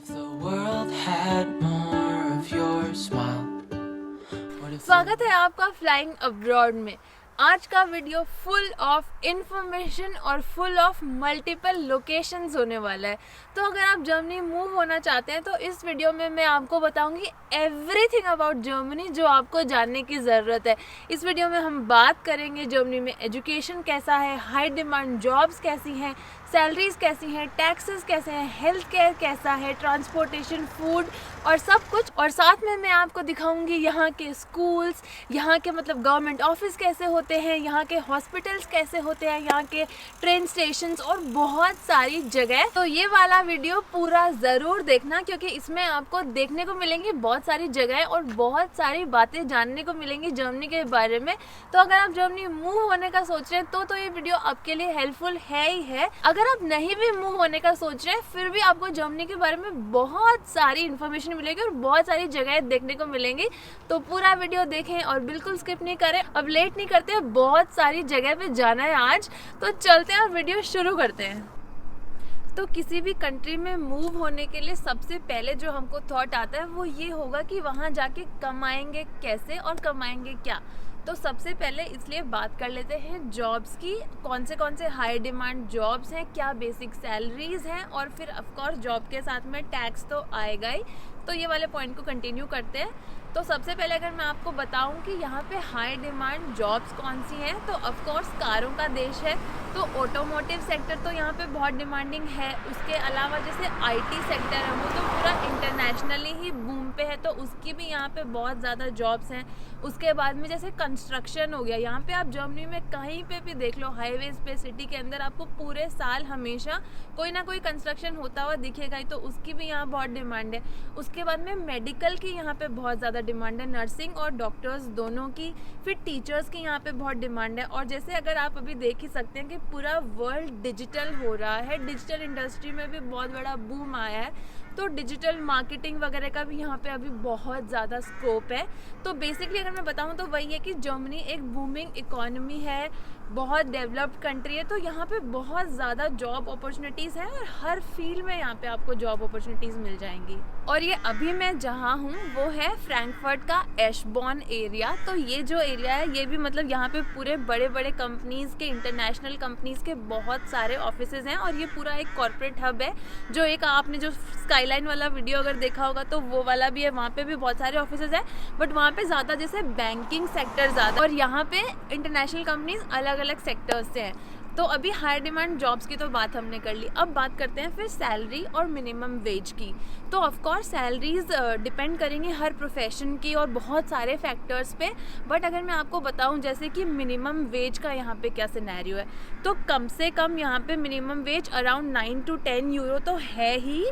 if the world had more of your smile? स्वागत है आपका फ्लाइंग अब्रॉड में। आज का वीडियो फुल ऑफ इंफॉर्मेशन और फुल ऑफ मल्टीपल लोकेशंस होने वाला है। तो अगर आप जर्मनी मूव होना चाहते हैं तो इस वीडियो में मैं आपको बताऊंगी एवरीथिंग अबाउट जर्मनी जो आपको जानने की ज़रूरत है। इस वीडियो में हम बात करेंगे जर्मनी में एजुकेशन कैसा है, हाई डिमांड जॉब्स कैसी हैं, सैलरीज कैसी हैं, टैक्सेस कैसे हैं, हेल्थ केयर कैसा है, ट्रांसपोर्टेशन, फूड और सब कुछ। और साथ में मैं आपको दिखाऊंगी यहाँ के स्कूल्स, यहाँ के मतलब गवर्नमेंट ऑफिस कैसे होते हैं, यहाँ के हॉस्पिटल्स कैसे होते हैं, यहाँ के ट्रेन स्टेशंस और बहुत सारी जगह। तो ये वाला वीडियो पूरा ज़रूर देखना क्योंकि इसमें आपको देखने को मिलेंगी बहुत सारी जगह और बहुत सारी बातें जानने को मिलेंगी जर्मनी के बारे में। तो अगर आप जर्मनी मूव होने का सोच रहे हैं तो ये वीडियो आपके लिए हेल्पफुल है ही है। अगर आप नहीं भी मूव होने का सोच रहे हैं फिर भी आपको जर्मनी के बारे में बहुत सारी इन्फॉर्मेशन मिलेगी और बहुत सारी जगह देखने को मिलेंगी। तो पूरा वीडियो देखें और बिल्कुल स्किप नहीं करें। अब लेट नहीं करते, बहुत सारी जगह पे जाना है आज, तो चलते हैं और वीडियो शुरू करते हैं। तो किसी भी कंट्री में मूव होने के लिए सबसे पहले जो हमको थॉट आता है वो ये होगा कि वहाँ जाके कमाएंगे कैसे और कमाएंगे क्या। तो सबसे पहले इसलिए बात कर लेते हैं जॉब्स की, कौन से हाई डिमांड जॉब्स हैं, क्या बेसिक सैलरीज हैं और फिर ऑफ कोर्स जॉब के साथ में टैक्स तो आएगा ही। तो ये वाले पॉइंट को कंटिन्यू करते हैं। तो सबसे पहले अगर मैं आपको बताऊं कि यहाँ पे हाई डिमांड जॉब्स कौन सी हैं, तो ऑफ कोर्स कारों का देश है तो ऑटोमोटिव सेक्टर तो यहाँ पे बहुत डिमांडिंग है। उसके अलावा जैसे आईटी सेक्टर है वो तो पूरा इंटरनेशनली ही बूम पे है तो उसकी भी यहाँ पे बहुत ज़्यादा जॉब्स हैं। उसके बाद में जैसे कंस्ट्रक्शन हो गया, यहाँ पे आप जर्मनी में कहीं पे भी देख लो, हाईवेज पे, सिटी के अंदर आपको पूरे साल हमेशा कोई ना कोई कंस्ट्रक्शन होता हुआ दिखेगा ही, तो उसकी भी यहाँ बहुत डिमांड है। उसके बाद में मेडिकल की यहाँ पे बहुत ज़्यादा डिमांड है, नर्सिंग और डॉक्टर्स दोनों की। फिर टीचर्स की यहाँ पे बहुत डिमांड है। और जैसे अगर आप अभी देख ही सकते हैं कि पूरा वर्ल्ड डिजिटल हो रहा है, डिजिटल इंडस्ट्री में भी बहुत बड़ा बूम आया है, तो डिजिटल मार्केटिंग वगैरह का भी यहाँ पे अभी बहुत ज़्यादा स्कोप है। तो बेसिकली अगर मैं बताऊँ तो वही है कि जर्मनी एक बूमिंग इकोनॉमी है, बहुत डेवलप्ड कंट्री है, तो यहाँ पे बहुत ज़्यादा जॉब अपॉर्चुनिटीज़ हैं और हर फील्ड में यहाँ पे आपको जॉब अपॉर्चुनिटीज़ मिल जाएंगी। और ये अभी मैं जहाँ हूँ वो है फ्रैंकफर्ट का एशबॉर्न एरिया। तो ये जो एरिया है ये भी मतलब यहाँ पे पूरे बड़े बड़े कंपनीज़ के, इंटरनेशनल कंपनीज़ के बहुत सारे ऑफिसेज़ हैं और ये पूरा एक कॉर्पोरेट हब है। जो एक आपने जो स्काईलाइन वाला वीडियो अगर देखा होगा तो वो वाला भी है, वहाँ पे भी बहुत सारे ऑफिसेज़ हैं बट वहाँ पे ज़्यादा जैसे बैंकिंग सेक्टर ज़्यादा, और यहाँ पे इंटरनेशनल कंपनीज़ अलग अलग सेक्टर्स से हैं। तो अभी हाई डिमांड जॉब्स की तो बात हमने कर ली। अब बात करते हैं फिर सैलरी और मिनिमम वेज की। तो ऑफ कोर्स सैलरीज डिपेंड करेंगी हर प्रोफेशन की और बहुत सारे फैक्टर्स पे। बट अगर मैं आपको बताऊं जैसे कि मिनिमम वेज का यहाँ पे क्या सिनेरियो है, तो कम से कम यहाँ पे minimum wage around 9 to 10 euro तो है ही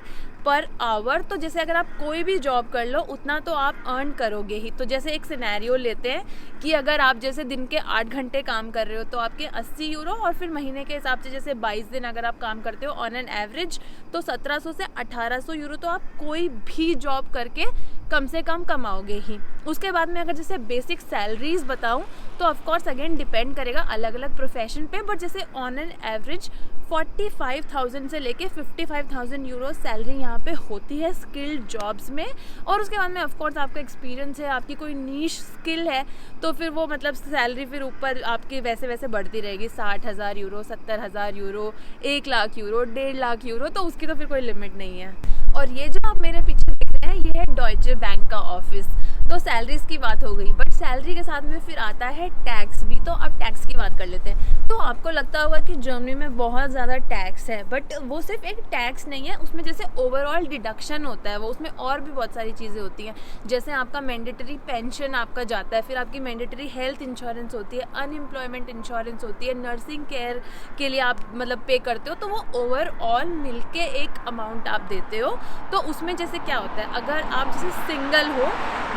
पर आवर। तो जैसे अगर आप कोई भी जॉब कर लो उतना तो आप अर्न करोगे ही। तो जैसे एक सिनेरियो लेते हैं कि अगर आप जैसे दिन के 8 घंटे काम कर रहे हो तो आपके 80 यूरो, और फिर महीने के हिसाब से जैसे 22 दिन अगर आप काम करते हो ऑन एन एवरेज तो 1700 से 1800 यूरो तो आप कोई भी जॉब करके कम से कम कमाओगे ही। उसके बाद में अगर जैसे बेसिक सैलरीज बताऊं तो ऑफ कोर्स अगेन डिपेंड करेगा अलग अलग प्रोफेशन पे, बट जैसे ऑन एन एवरेज 45,000 से लेके 55,000 यूरो सैलरी यहाँ पे होती है स्किल्ड जॉब्स में। और उसके बाद में ऑफ कोर्स आपका एक्सपीरियंस है, आपकी कोई नीश स्किल है तो फिर वो मतलब सैलरी फिर ऊपर आपकी वैसे वैसे बढ़ती रहेगी, 60,000 euro, 70,000 euro, 1 lakh euro, 1.5 lakh euro, तो उसकी तो फिर कोई लिमिट नहीं है। और ये जो आप मेरे पीछे देख रहे हैं ये है डॉइचे बैंक का ऑफिस। तो सैलरीज की बात हो गई, बट सैलरी के साथ में फिर आता है टैक्स भी। तो अब टैक्स की बात कर लेते हैं। तो आपको लगता होगा कि जर्मनी में बहुत ज़्यादा टैक्स है, बट वो सिर्फ एक टैक्स नहीं है, उसमें जैसे ओवरऑल डिडक्शन होता है वो, उसमें और भी बहुत सारी चीज़ें होती हैं। जैसे आपका मैंडेटरी पेंशन आपका जाता है, फिर आपकी मैंडेटरी हेल्थ इंश्योरेंस होती है, अनएम्प्लॉयमेंट इंश्योरेंस होती है, नर्सिंग केयर के लिए आप मतलब पे करते हो, तो वो ओवरऑल मिलके एक अमाउंट आप देते हो। तो उसमें जैसे क्या होता है, अगर आप जैसे सिंगल हो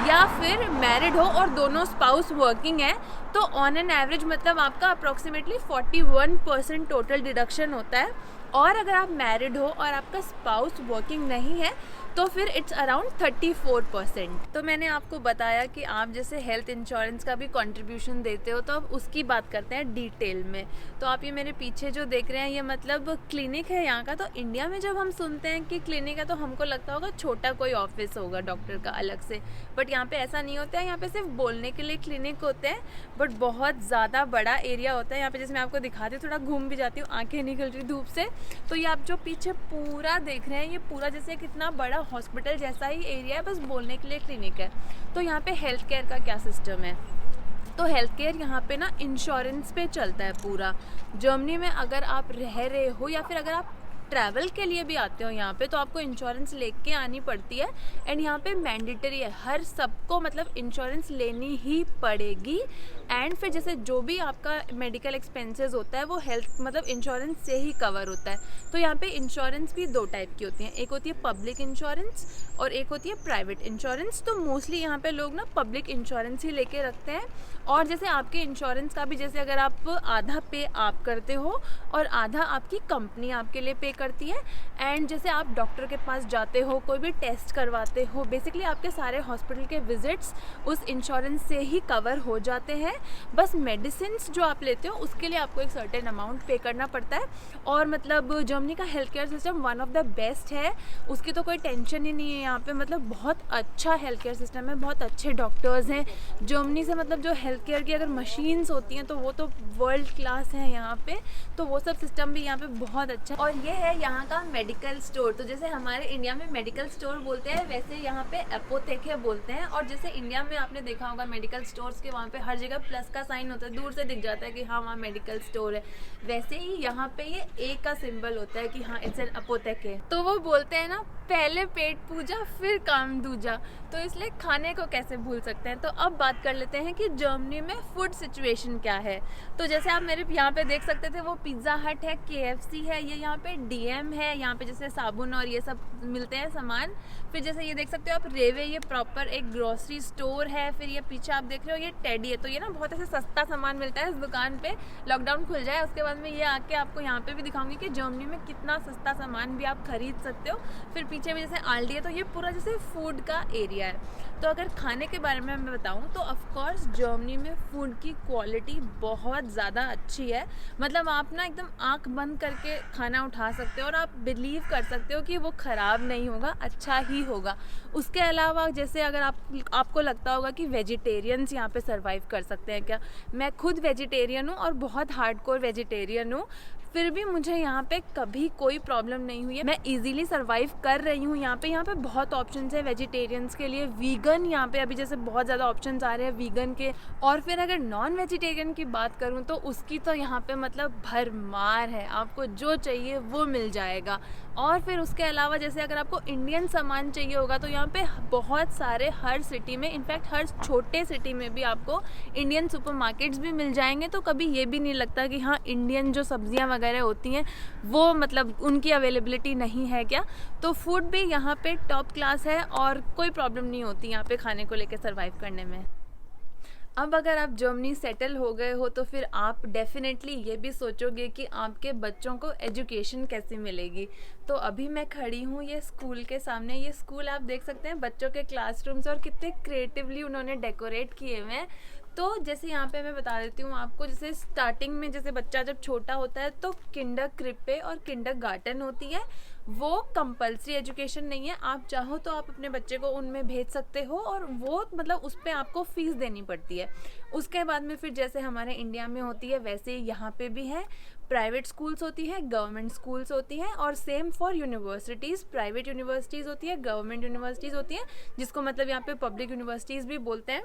या फिर मैरिड हो और दोनों स्पाउस वर्किंग है तो ऑन एन एवरेज मतलब आपका अप्रॉक्सीमेटली 41% टोटल डिडक्शन होता है। और अगर आप मैरिड हो और आपका स्पाउस वर्किंग नहीं है तो फिर इट्स अराउंड 34%। तो मैंने आपको बताया कि आप जैसे हेल्थ इंश्योरेंस का भी कंट्रीब्यूशन देते हो, तो अब उसकी बात करते हैं डिटेल में। तो आप ये मेरे पीछे जो देख रहे हैं ये मतलब क्लिनिक है यहाँ का। तो इंडिया में जब हम सुनते हैं कि क्लिनिक है तो हमको लगता होगा छोटा कोई ऑफिस होगा डॉक्टर का अलग से, बट यहाँ पे ऐसा नहीं होता है। यहाँ पे सिर्फ बोलने के लिए क्लिनिक होते हैं, बट बहुत ज़्यादा बड़ा एरिया होता है यहाँ पे। जैसे मैं आपको दिखाती हूँ, थोड़ा घूम भी जाती हूँ, आंखें निकल रही धूप से। तो ये आप जो पीछे पूरा देख रहे हैं ये पूरा जैसे कितना बड़ा हॉस्पिटल जैसा ही एरिया है, बस बोलने के लिए क्लिनिक है। तो यहाँ पे हेल्थ केयर का क्या सिस्टम है, तो हेल्थ केयर यहाँ पे ना इंश्योरेंस पे चलता है पूरा। जर्मनी में अगर आप रह रहे हो या फिर अगर आप ट्रैवल के लिए भी आते हो यहाँ पे, तो आपको इंश्योरेंस लेके आनी पड़ती है। एंड यहाँ पे मैंडेटरी है, हर सबको मतलब इंश्योरेंस लेनी ही पड़ेगी। एंड फिर जैसे जो भी आपका मेडिकल एक्सपेंसेस होता है वो हेल्थ मतलब इंश्योरेंस से ही कवर होता है। तो यहाँ पे इंश्योरेंस भी दो टाइप की होती हैं, एक होती है पब्लिक इंश्योरेंस और एक होती है प्राइवेट इंश्योरेंस। तो मोस्टली यहाँ पे लोग ना पब्लिक इंश्योरेंस ही लेके रखते हैं। और जैसे आपके इंश्योरेंस का भी जैसे अगर आप आधा पे आप करते हो और आधा आपकी कंपनी आपके लिए पे करती है। एंड जैसे आप डॉक्टर के पास जाते हो, कोई भी टेस्ट करवाते हो, बेसिकली आपके सारे हॉस्पिटल के विजिट्स उस इंश्योरेंस से ही कवर हो जाते हैं। बस मेडिसिन जो आप लेते हो उसके लिए आपको एक सर्टेन अमाउंट पे करना पड़ता है। और मतलब जर्मनी का health care system one of the best है, उसकी तो कोई टेंशन ही नहीं है यहाँ पे। मतलब बहुत अच्छा हेल्थ केयर सिस्टम है, बहुत अच्छे डॉक्टर्स हैं जर्मनी से। मतलब जो हेल्थ केयर की अगर मशीन्स होती हैं तो वो तो वर्ल्ड क्लास है यहाँ पे। तो वो सब सिस्टम भी यहाँ पे बहुत अच्छा। और ये है यहाँ का मेडिकल स्टोर। तो जैसे हमारे इंडिया में मेडिकल स्टोर बोलते हैं, वैसे यहाँ पे एपोथेके बोलते हैं। और जैसे इंडिया में आपने देखा होगा मेडिकल स्टोर्स के वहाँ पे हर जगह प्लस का साइन होता है, दूर से दिख जाता है कि हाँ वहाँ मेडिकल स्टोर है। वैसे ही यहाँ पे ये ए का सिंबल होता है कि हाँ इट्स एन एपोथेके। तो वो बोलते हैं ना पहले पेट पूजा फिर काम दूजा, तो इसलिए खाने को कैसे भूल सकते हैं। तो अब बात कर लेते हैं कि जर्मनी में फूड सिचुएशन क्या है। तो जैसे आप मेरे यहाँ पे देख सकते थे वो पिज़्ज़ा हट है, KFC है, ये यहाँ पे DM है, यहाँ पे जैसे साबुन और ये सब मिलते हैं सामान। फिर जैसे ये देख सकते हो आप रेवे, ये प्रॉपर एक ग्रोसरी स्टोर है। फिर ये पीछे आप देख रहे हो ये टेडी है। तो ये ना बहुत ऐसे सस्ता सामान मिलता है इस दुकान पे। लॉकडाउन खुल जाए उसके बाद में ये आके आपको यहाँ पे भी दिखाऊंगी कि जर्मनी में कितना सस्ता सामान भी आप खरीद सकते हो। फिर पीछे भी जैसे आल्डी है, तो ये पूरा जैसे फूड का एरिया है। तो अगर खाने के बारे में मैं बताऊं तो ऑफकोर्स जर्मनी में फूड की क्वालिटी बहुत ज़्यादा अच्छी है। मतलब आप ना एकदम आंख बंद करके खाना उठा सकते हो और आप बिलीव कर सकते हो कि वो ख़राब नहीं होगा, अच्छा ही होगा। उसके अलावा जैसे अगर आपको लगता होगा कि वेजिटेरियंस यहाँ पे सर्वाइव कर सकते हैं क्या, मैं खुद वेजिटेरियन हूँ और बहुत हार्डकोर वेजिटेरियन हूँ, फिर भी मुझे यहाँ पे कभी कोई प्रॉब्लम नहीं हुई है। मैं इजीली सर्वाइव कर रही हूँ यहाँ पे बहुत ऑप्शंस है वेजिटेरियंस के लिए। वीगन यहाँ पे अभी जैसे बहुत ज़्यादा ऑप्शंस आ रहे हैं वीगन के। और फिर अगर नॉन वेजिटेरियन की बात करूँ तो उसकी तो यहाँ पे मतलब भरमार है, आपको जो चाहिए वो मिल जाएगा। और फिर उसके अलावा जैसे अगर आपको इंडियन सामान चाहिए होगा तो यहाँ पे बहुत सारे हर सिटी में, इनफैक्ट हर छोटे सिटी में भी आपको इंडियन सुपरमार्केट्स भी मिल जाएंगे। तो कभी ये भी नहीं लगता कि हाँ इंडियन जो सब्जियाँ वगैरह होती हैं वो मतलब उनकी अवेलेबिलिटी नहीं है क्या। तो फूड भी यहाँ पे टॉप क्लास है और कोई प्रॉब्लम नहीं होती यहाँ पे खाने को लेकर सर्वाइव करने में। अब अगर आप जर्मनी सेटल हो गए हो तो फिर आप डेफिनेटली ये भी सोचोगे कि आपके बच्चों को एजुकेशन कैसे मिलेगी। तो अभी मैं खड़ी हूँ ये स्कूल के सामने। ये स्कूल आप देख सकते हैं बच्चों के क्लासरूम्स और कितने क्रिएटिवली उन्होंने डेकोरेट किए हुए हैं। तो जैसे यहाँ पे मैं बता देती हूँ आपको, जैसे स्टार्टिंग में जैसे बच्चा जब छोटा होता है तो किंडर क्रिप्पे और किंडर गार्टन होती है। वो कंपलसरी एजुकेशन नहीं है, आप चाहो तो आप अपने बच्चे को उनमें भेज सकते हो और वो मतलब उस पर आपको फ़ीस देनी पड़ती है। उसके बाद में फिर जैसे हमारे इंडिया में होती है वैसे ही यहाँ पे भी है। प्राइवेट स्कूल्स होती है, गवर्नमेंट स्कूल्स होती हैं और same for universities. Private universities होती है, गवर्नमेंट यूनिवर्सिटीज़ होती हैं, जिसको मतलब यहाँ पे पब्लिक यूनिवर्सिटीज़ भी बोलते हैं।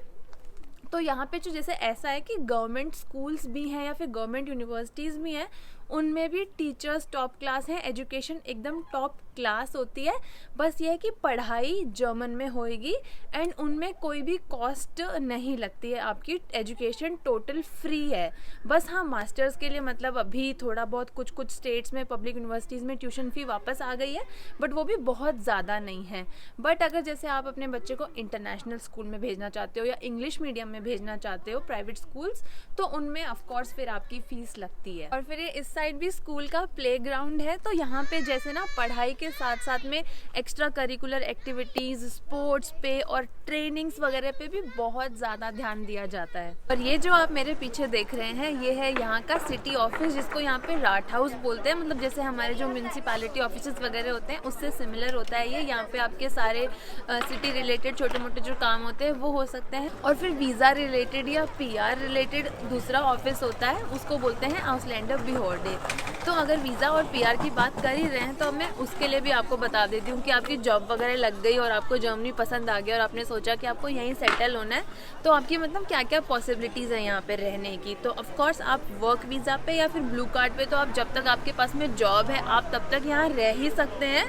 तो यहाँ पे जो जैसे ऐसा है कि गवर्नमेंट स्कूल्स भी हैं या फिर गवर्नमेंट यूनिवर्सिटीज़ भी हैं, उनमें भी टीचर्स टॉप क्लास हैं, एजुकेशन एकदम टॉप क्लास होती है। बस ये है कि पढ़ाई जर्मन में होएगी एंड उनमें कोई भी कॉस्ट नहीं लगती है, आपकी एजुकेशन टोटल फ्री है। बस हाँ मास्टर्स के लिए मतलब अभी थोड़ा बहुत कुछ स्टेट्स में पब्लिक यूनिवर्सिटीज़ में ट्यूशन फ़ी वापस आ गई है, बट वो भी बहुत ज़्यादा नहीं है। बट अगर जैसे आप अपने बच्चे को इंटरनेशनल स्कूल में भेजना चाहते हो या इंग्लिश मीडियम में भेजना चाहते हो प्राइवेट स्कूल्स, तो उनमें ऑफकोर्स फिर आपकी फ़ीस लगती है। और फिर ये इस साइड भी स्कूल का प्लेग्राउंड है, तो यहाँ पे जैसे ना पढ़ाई के साथ साथ में एक्स्ट्रा करिकुलर एक्टिविटीज़, स्पोर्ट्स पे और ट्रेनिंग्स वगैरह पे भी बहुत ज़्यादा ध्यान दिया जाता है। और ये जो आप मेरे पीछे देख रहे हैं, ये है यहाँ का सिटी ऑफिस, जिसको यहाँ पे राट हाउस बोलते हैं। मतलब जैसे हमारे जो म्यूनसिपैलिटी ऑफिसेस वगैरह होते हैं उससे सिमिलर होता है ये। यहाँ पे आपके सारे सिटी रिलेटेड छोटे मोटे जो काम होते हैं वो हो सकते हैं। और फिर वीज़ा रिलेटेड या PR रिलेटेड दूसरा ऑफिस होता है, उसको बोलते हैं आउसलैंडर बिहोर्डे। तो अगर वीज़ा और PR की बात कर ही रहे हैं तो मैं उसके लिए भी आपको बता देती हूँ कि आपकी जॉब वगैरह लग गई और आपको जर्मनी पसंद आ गया और आपने सोचा कि आपको यहीं सेटल होना है, तो आपकी मतलब क्या क्या पॉसिबिलिटीज़ हैं यहाँ पे रहने की। तो ऑफ कोर्स आप वर्क वीज़ा पे या फिर ब्लू कार्ड पे, तो आप जब तक आपके पास में जॉब है आप तब तक यहाँ रह ही सकते हैं।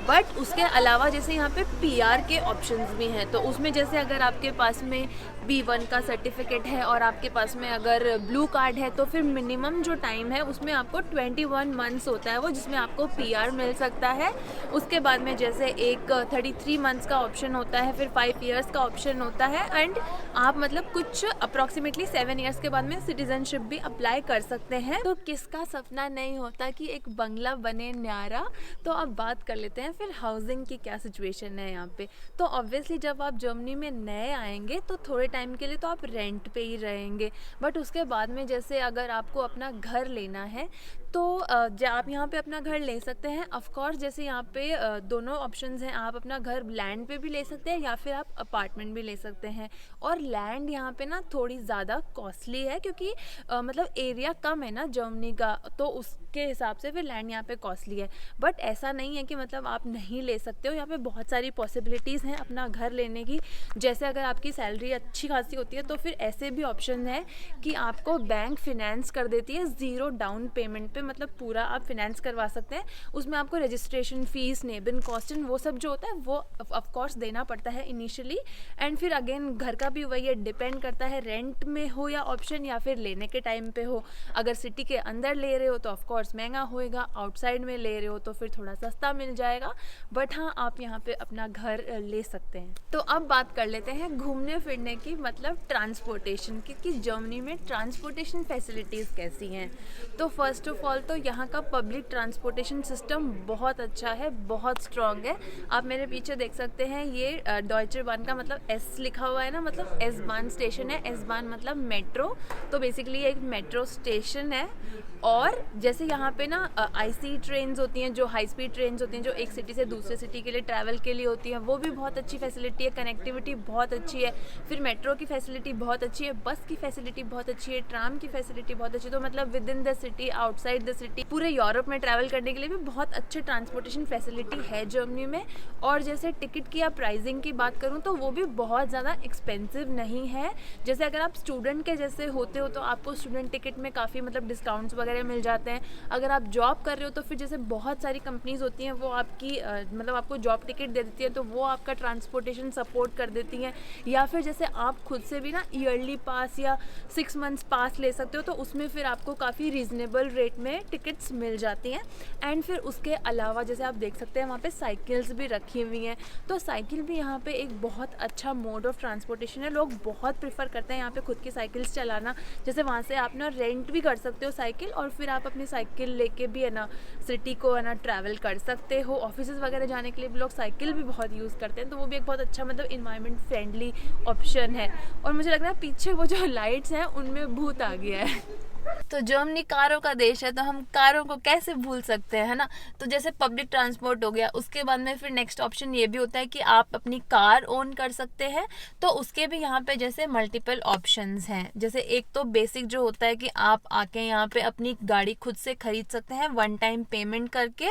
बट उसके अलावा जैसे यहाँ पे PR के ऑप्शंस भी हैं, तो उसमें जैसे अगर आपके पास में B1 का सर्टिफिकेट है और आपके पास में अगर ब्लू कार्ड है, तो फिर मिनिमम जो टाइम है उसमें आपको 21 मंथ्स होता है वो, जिसमें आपको PR मिल सकता है। उसके बाद में जैसे एक 33 मंथ्स का ऑप्शन होता है, फिर 5 ईयर्स का ऑप्शन होता है, एंड आप मतलब कुछ अप्रॉक्सीमेटली 7 ईयर्स के बाद में सिटीजनशिप भी अप्लाई कर सकते हैं। तो किसका सपना नहीं होता कि एक बंगला बने न्यारा। तो अब बात कर लेते हैं फिर हाउसिंग की क्या सिचुएशन है यहाँ पे। तो ऑब्वियसली जब आप जर्मनी में नए आएंगे तो थोड़े टाइम के लिए तो आप रेंट पे ही रहेंगे, बट उसके बाद में जैसे अगर आपको अपना घर लेना है तो आप यहाँ पे अपना घर ले सकते हैं। ऑफ कोर्स जैसे यहाँ पे दोनों ऑप्शंस हैं, आप अपना घर लैंड पे भी ले सकते हैं या फिर आप अपार्टमेंट भी ले सकते हैं। और लैंड यहाँ पे ना थोड़ी ज़्यादा कॉस्टली है, क्योंकि मतलब एरिया कम है ना जर्मनी का, तो उसके हिसाब से फिर लैंड यहाँ पे कॉस्टली है। बट ऐसा नहीं है कि मतलब आप नहीं ले सकते हो, यहाँ पे बहुत सारी पॉसिबिलिटीज़ हैं अपना घर लेने की। जैसे अगर आपकी सैलरी अच्छी खासी होती है तो फिर ऐसे भी ऑप्शन है कि आपको बैंक फिनेंस कर देती है 0 डाउन पेमेंट पे, मतलब पूरा आप फिनेंस करवा सकते हैं। उसमें आपको रजिस्ट्रेशन फीस, नेबिन कॉस्टन, वो सब जो होता है वो ऑफ कोर्स देना पड़ता है इनिशियली। एंड फिर अगेन घर का भी वही है, डिपेंड करता है रेंट में हो या ऑप्शन या फिर लेने के टाइम पे हो। अगर सिटी के अंदर ले रहे हो तो ऑफ कोर्स महंगा होएगा, आउटसाइड में ले रहे हो तो फिर थोड़ा सस्ता मिल जाएगा। बट हाँ, आप यहाँ पे अपना घर ले सकते हैं। तो अब बात कर लेते हैं घूमने फिरने की, मतलब ट्रांसपोर्टेशन की, कि जर्मनी में ट्रांसपोर्टेशन फैसिलिटीज़ कैसी हैं। तो फर्स्ट ऑफ ऑल तो यहाँ का पब्लिक ट्रांसपोर्टेशन सिस्टम बहुत अच्छा है, बहुत स्ट्रॉन्ग है। आप मेरे पीछे देख सकते हैं, ये डॉयचे बान का मतलब S लिखा हुआ है ना, मतलब एस बान स्टेशन है। एस बान मतलब मेट्रो, तो बेसिकली एक मेट्रो स्टेशन है। और जैसे यहाँ पे ना IC ट्रेन्स होती हैं, जो हाई स्पीड ट्रेन्स होती हैं, जो एक सिटी से दूसरे सिटी के लिए ट्रैवल के लिए होती हैं, वो भी बहुत अच्छी फैसिलिटी है। कनेक्टिविटी बहुत अच्छी है। फिर मेट्रो की फैसिलिटी बहुत अच्छी है, बस की फैसिलिटी बहुत अच्छी है, ट्राम की फैसिलिटी बहुत अच्छी है। तो मतलब with in the city, outside the city, पूरे यूरोप में ट्रैवल करने के लिए भी बहुत अच्छे ट्रांसपोर्टेशन फैसिलिटी है जर्मनी में। और जैसे टिकट की या प्राइसिंग की बात करूँ तो वो भी बहुत ज़्यादा एक्सपेंसिव नहीं है। जैसे अगर आप स्टूडेंट के जैसे होते हो तो आपको स्टूडेंट टिकट में काफ़ी मतलब डिस्काउंट्स वगैरह मिल जाते हैं। अगर आप जॉब कर रहे हो तो फिर जैसे बहुत सारी कंपनीज होती हैं, वो आपकी मतलब आपको जॉब टिकट दे देती है, तो वो आपका ट्रांसपोर्टेशन सपोर्ट कर देती हैं। या फिर जैसे आप खुद से भी ना ईयरली पास या 6 मंथ्स पास ले सकते हो, तो उसमें फिर आपको काफ़ी रीज़नेबल रेट में टिकट्स मिल जाती हैं। एंड फिर उसके अलावा जैसे आप देख सकते हैं वहाँ पे साइकिल्स भी रखी हुई हैं, तो साइकिल भी यहाँ पे एक बहुत अच्छा मोड ऑफ ट्रांसपोर्टेशन है। लोग बहुत प्रेफर करते हैं यहाँ पे खुद की साइकिल्स चलाना। जैसे वहाँ से आप ना रेंट भी कर सकते हो साइकिल, और फिर आप अपनी साइकिल लेके भी है ना सिटी को है ना ट्रैवल कर सकते हो। ऑफिसेज वगैरह जाने के लिए भी लोग साइकिल भी बहुत यूज़ करते हैं, तो वो भी एक बहुत अच्छा मतलब इन्वायरमेंट फ्रेंडली ऑप्शन है। और मुझे लग रहा है पीछे वो जो लाइट्स हैं उनमें भूत आ गया है। तो जर्मनी कारों का देश है, तो हम कारों को कैसे भूल सकते हैं, है ना। तो जैसे पब्लिक ट्रांसपोर्ट हो गया, उसके बाद में फिर नेक्स्ट ऑप्शन ये भी होता है कि आप अपनी कार ओन कर सकते हैं। तो उसके भी यहाँ पे जैसे मल्टीपल ऑप्शंस हैं। जैसे एक तो बेसिक जो होता है कि आप आके यहाँ पे अपनी गाड़ी खुद से खरीद सकते हैं 1 टाइम पेमेंट करके,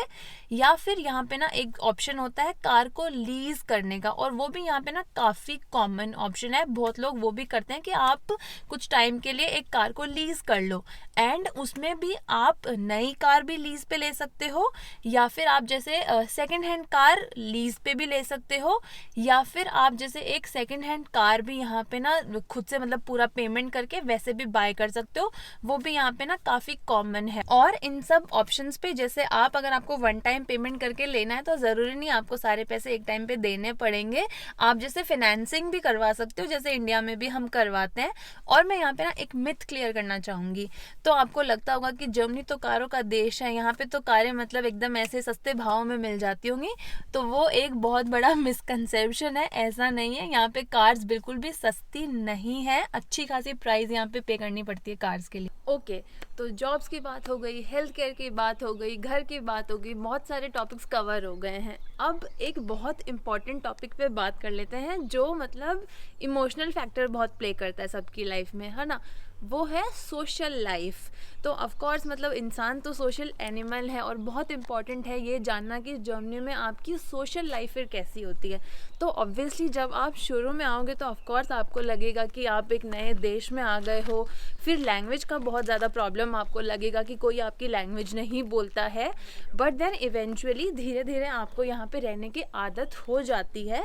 या फिर यहाँ पे ना एक ऑप्शन होता है कार को लीज करने का, और वो भी यहाँ पे ना काफ़ी कॉमन ऑप्शन है। बहुत लोग वो भी करते हैं कि आप कुछ टाइम के लिए एक कार को लीज कर लो, एंड उसमें भी आप नई कार भी लीज पे ले सकते हो, या फिर आप जैसे सेकंड हैंड कार लीज पे भी ले सकते हो, या फिर आप जैसे एक सेकंड हैंड कार भी यहाँ पे ना खुद से मतलब पूरा पेमेंट करके वैसे भी बाय कर सकते हो। वो भी यहाँ पे ना काफ़ी कॉमन है। और इन सब ऑप्शंस पे जैसे आप अगर आपको 1 टाइम पेमेंट करके लेना है तो ज़रूरी नहीं आपको सारे पैसे एक टाइम पे देने पड़ेंगे। आप जैसे फाइनेंसिंग भी करवा सकते हो, जैसे इंडिया में भी हम करवाते हैं। और मैं यहाँ पे ना एक मिथ क्लियर करना चाहूँगी तो आपको लगता होगा कि जर्मनी तो कारों का देश है, यहाँ पे तो कारें मतलब एकदम ऐसे सस्ते भाव में मिल जाती होंगी। तो वो एक बहुत बड़ा मिसकंसेप्शन है, ऐसा नहीं है। यहाँ पे कार्स बिल्कुल भी सस्ती नहीं है, अच्छी खासी प्राइस यहाँ पे पे करनी पड़ती है कार्स के लिए। ओके, तो जॉब्स की बात हो गई, हेल्थ केयर की बात हो गई, घर की बात हो गई, बहुत सारे टॉपिक्स कवर हो गए हैं। अब एक बहुत इम्पॉर्टेंट टॉपिक पे बात कर लेते हैं जो मतलब इमोशनल फैक्टर बहुत प्ले करता है सबकी लाइफ में, है ना। वो है सोशल लाइफ। तो ऑफ कोर्स मतलब इंसान तो सोशल एनिमल है और बहुत इम्पॉर्टेंट है ये जानना कि जर्मनी में आपकी सोशल लाइफ फिर कैसी होती है। तो ऑब्वियसली जब आप शुरू में आओगे तो ऑफ कोर्स आपको लगेगा कि आप एक नए देश में आ गए हो, फिर लैंग्वेज का बहुत ज़्यादा प्रॉब्लम आपको लगेगा कि कोई आपकी लैंग्वेज नहीं बोलता है, बट देन इवेंचुअली धीरे धीरे आपको यहाँ पे रहने की आदत हो जाती है।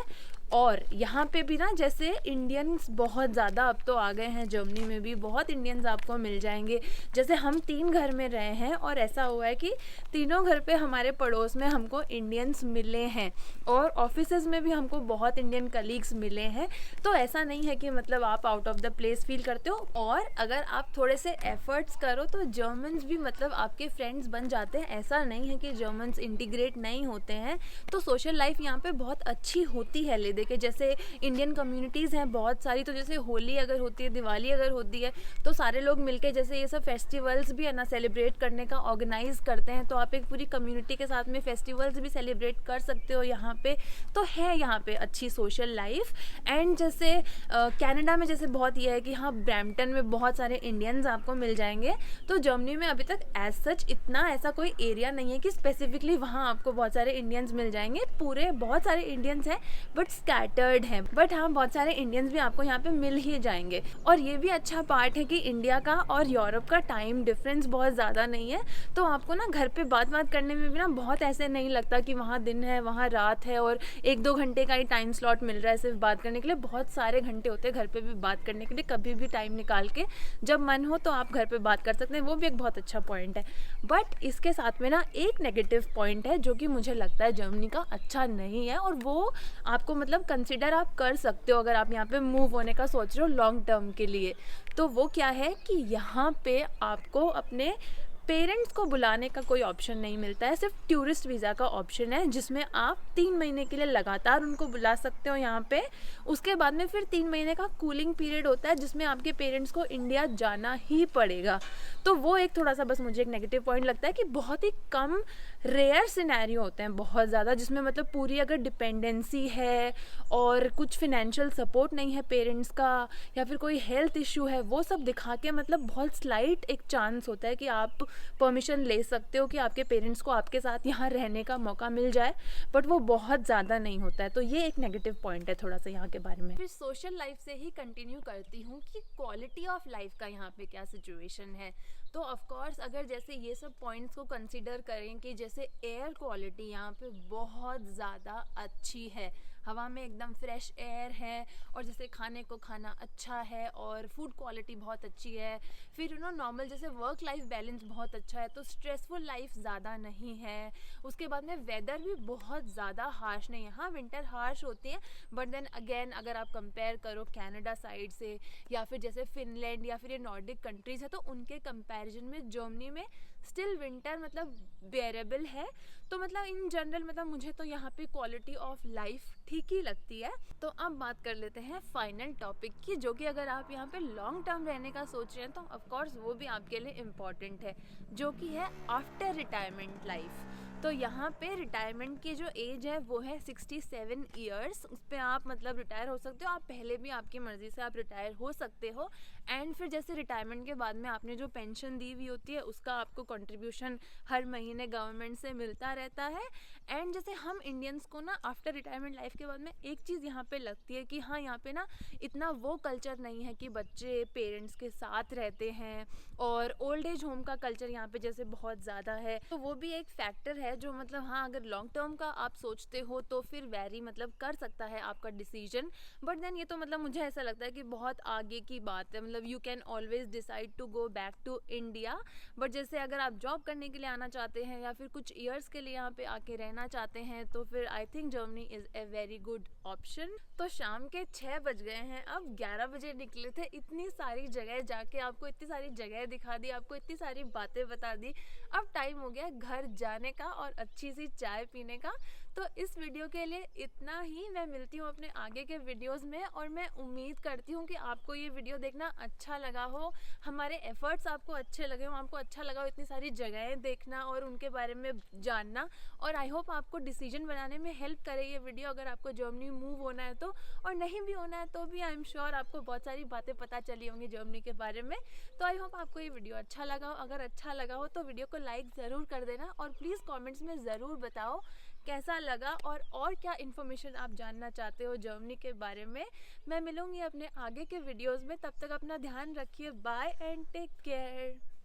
और यहाँ पे भी ना जैसे इंडियंस बहुत ज़्यादा अब तो आ गए हैं, जर्मनी में भी बहुत इंडियंस आपको मिल जाएंगे। जैसे हम 3 घर में रहे हैं और ऐसा हुआ है कि तीनों घर पे हमारे पड़ोस में हमको इंडियंस मिले हैं और ऑफिसेज में भी हमको बहुत इंडियन कलीग्स मिले हैं। तो ऐसा नहीं है कि मतलब आप out of the place feel करते हो, और अगर आप थोड़े से एफर्ट्स करो तो जर्मन्स भी मतलब आपके फ्रेंड्स बन जाते हैं। ऐसा नहीं है कि जर्मन्स इंटीग्रेट नहीं होते हैं। तो सोशल लाइफ यहाँ पे बहुत अच्छी होती है। ले देखे जैसे इंडियन कम्युनिटीज़ हैं बहुत सारी, तो जैसे होली अगर होती है, दिवाली अगर होती है, तो सारे लोग मिलके जैसे ये सब फेस्टिवल्स भी है ना सेलिब्रेट करने का ऑर्गेनाइज करते हैं। तो आप एक पूरी कम्युनिटी के साथ में फेस्टिवल्स भी सेलिब्रेट कर सकते हो यहाँ पे। तो है यहाँ पे अच्छी सोशल लाइफ। एंड जैसे कनाडा में जैसे बहुत ये है कि हाँ ब्रैम्पटन में बहुत सारे इंडियंस आपको मिल जाएंगे। तो जर्मनी में अभी तक एज सच इतना ऐसा कोई एरिया नहीं है कि स्पेसिफिकली वहाँ आपको बहुत सारे इंडियंस मिल जाएंगे। पूरे बहुत सारे इंडियंस हैं बट स्कैटर्ड हैं, बट हाँ बहुत सारे इंडियंस भी आपको यहाँ पे मिल ही जाएंगे। और ये भी अच्छा पार्ट है कि इंडिया का और यूरोप का टाइम डिफरेंस बहुत ज़्यादा नहीं है। तो आपको ना घर पे बात करने में भी ना बहुत ऐसे नहीं लगता कि वहाँ दिन है वहाँ रात है और 1-2 घंटे का ही टाइम स्लॉट मिल रहा है सिर्फ बात करने के लिए। बहुत सारे घंटे होते हैं घर पे भी बात करने के लिए, कभी भी टाइम निकाल के जब मन हो तो आप घर पे बात कर सकते हैं। वो भी एक बहुत अच्छा पॉइंट है। बट इसके साथ में ना एक नेगेटिव पॉइंट है जो कि मुझे लगता है जर्मनी का अच्छा नहीं है, और वो आपको मतलब कंसिडर आप कर सकते हो अगर आप यहाँ पे मूव होने का सोच रहे हो लॉन्ग टर्म के लिए। तो वो क्या है कि यहाँ पे आपको अपने पेरेंट्स को बुलाने का कोई ऑप्शन नहीं मिलता है। सिर्फ टूरिस्ट वीज़ा का ऑप्शन है जिसमें आप 3 महीने के लिए लगातार उनको बुला सकते हो यहाँ पे। उसके बाद में फिर 3 महीने का कूलिंग पीरियड होता है जिसमें आपके पेरेंट्स को इंडिया जाना ही पड़ेगा। तो वो एक थोड़ा सा बस मुझे एक नेगेटिव पॉइंट लगता है कि बहुत ही कम रेयर सिनेरियो होते हैं बहुत ज़्यादा, जिसमें मतलब पूरी अगर डिपेंडेंसी है और कुछ फिनेंशियल सपोर्ट नहीं है पेरेंट्स का, या फिर कोई हेल्थ इशू है, वो सब दिखा के मतलब बहुत स्लाइट एक चांस होता है कि आप परमिशन ले सकते हो कि आपके पेरेंट्स को आपके साथ यहाँ रहने का मौका मिल जाए, बट वो बहुत ज़्यादा नहीं होता है। तो ये एक नेगेटिव पॉइंट है थोड़ा सा यहाँ के बारे में। फिर सोशल लाइफ से ही कंटिन्यू करती हूँ कि क्वालिटी ऑफ लाइफ का यहाँ पे क्या सिचुएशन है। तो ऑफ कोर्स अगर जैसे ये सब पॉइंट्स को कंसीडर करें कि जैसे एयर क्वालिटी यहाँ पे बहुत ज़्यादा अच्छी है, हवा में एकदम फ्रेश एयर है, और जैसे खाने को खाना अच्छा है और फूड क्वालिटी बहुत अच्छी है। फिर नॉर्मल जैसे वर्क लाइफ बैलेंस बहुत अच्छा है, तो स्ट्रेसफुल लाइफ ज़्यादा नहीं है। उसके बाद में वेदर भी बहुत ज़्यादा हार्श नहीं है। हाँ विंटर हार्श होती है, बट देन अगेन अगर आप कंपेयर करो कनाडा साइड से या फिर जैसे फिनलैंड या फिर ये नॉर्डिक कंट्रीज़ है, तो उनके कंपैरिजन में जर्मनी में स्टिल विंटर मतलब बेरेबल है। तो मतलब इन जनरल मतलब मुझे तो यहाँ पे क्वालिटी ऑफ लाइफ ठीक ही लगती है। तो अब बात कर लेते हैं फाइनल टॉपिक की, जो कि अगर आप यहाँ पे लॉन्ग टर्म रहने का सोच रहे हैं तो ऑफ कोर्स वो भी आपके लिए इम्पॉर्टेंट है, जो कि है आफ्टर रिटायरमेंट लाइफ। तो यहाँ पे रिटायरमेंट की जो एज है वो है 67 ईयर्स। उस पर आप मतलब रिटायर हो सकते हो। आप पहले भी आपकी मर्ज़ी से आप रिटायर हो सकते हो। एंड फिर जैसे रिटायरमेंट के बाद में आपने जो पेंशन दी हुई होती है उसका आपको कंट्रीब्यूशन हर महीने गवर्नमेंट से मिलता रहता है। एंड जैसे हम इंडियंस को ना आफ्टर रिटायरमेंट लाइफ के बाद में एक चीज़ यहाँ पे लगती है कि हाँ यहाँ पे ना इतना वो कल्चर नहीं है कि बच्चे पेरेंट्स के साथ रहते हैं, और ओल्ड एज होम का कल्चर यहाँ पे जैसे बहुत ज़्यादा है। तो वो भी एक फैक्टर है है जो मतलब हाँ अगर लॉन्ग टर्म का आप सोचते हो तो फिर वेरी मतलब कर सकता है आपका डिसीजन, बट देन ये तो मतलब मुझे ऐसा लगता है कि बहुत आगे की बात है। मतलब you can always decide to go back to India, but जैसे अगर आप जॉब करने के लिए आना चाहते हैं या फिर कुछ ईयर्स के लिए यहाँ पे आके रहना चाहते हैं तो फिर I think Germany is a very good option. तो शाम के 6 बज गए हैं, अब 11 बजे निकले थे, इतनी सारी जगह जाके आपको इतनी सारी जगह दिखा दी, आपको इतनी सारी बातें बता दी। अब टाइम हो गया घर जाने का और अच्छी सी चाय पीने का। तो इस वीडियो के लिए इतना ही। मैं मिलती हूँ अपने आगे के वीडियोस में और मैं उम्मीद करती हूँ कि आपको ये वीडियो देखना अच्छा लगा हो, हमारे एफर्ट्स आपको अच्छे लगे हो, आपको अच्छा लगा हो इतनी सारी जगहें देखना और उनके बारे में जानना। और आई होप आपको डिसीजन बनाने में हेल्प करे ये वीडियो, अगर आपको जर्मनी मूव होना है तो, और नहीं भी होना है तो भी आई एम श्योर आपको बहुत सारी बातें पता चली होंगी जर्मनी के बारे में। तो आई होप आपको ये वीडियो अच्छा लगा हो। अगर अच्छा लगा हो तो वीडियो को लाइक ज़रूर कर देना और प्लीज़ कमेंट्स में ज़रूर बताओ कैसा लगा और क्या इन्फॉर्मेशन आप जानना चाहते हो जर्मनी के बारे में। मैं मिलूँगी अपने आगे के वीडियोज़ में, तब तक अपना ध्यान रखिए। Bye and take care.